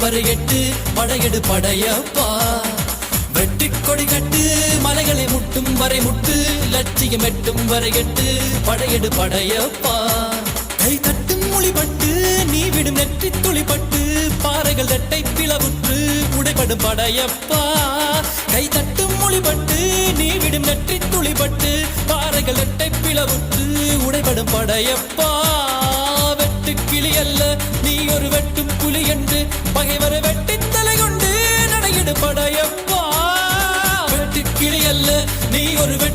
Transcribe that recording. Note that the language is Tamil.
வரை எட்டு படையெடு படையப்பா. வெட்டி கொடி கட்டு மலைகளை முட்டும் வரை முட்டு லட்சியம் எட்டும் வரை எட்டு படையெடு படையப்பா. கை தட்டும் மொழிபட்டு நீ விடும் நெற்றி துளிப்பட்டு பாறைகள் ரெட்டை பிளவுற்று உடைபடும் படையப்பா. கை தட்டும் மொழிபட்டு நீ விடும் நெற்றி துளிப்பட்டு பாறைகள் ரெட்டை பிளவுற்று உடைபடும் படையப்பா. வெட்டு கிளி அல்ல நீ ஒரு வெட்டும் புலி என்று பகைவரை வெட்டி தலை கொண்டு நடையிடு படையப்பா. வெட்டு கிளி அல்ல நீ ஒரு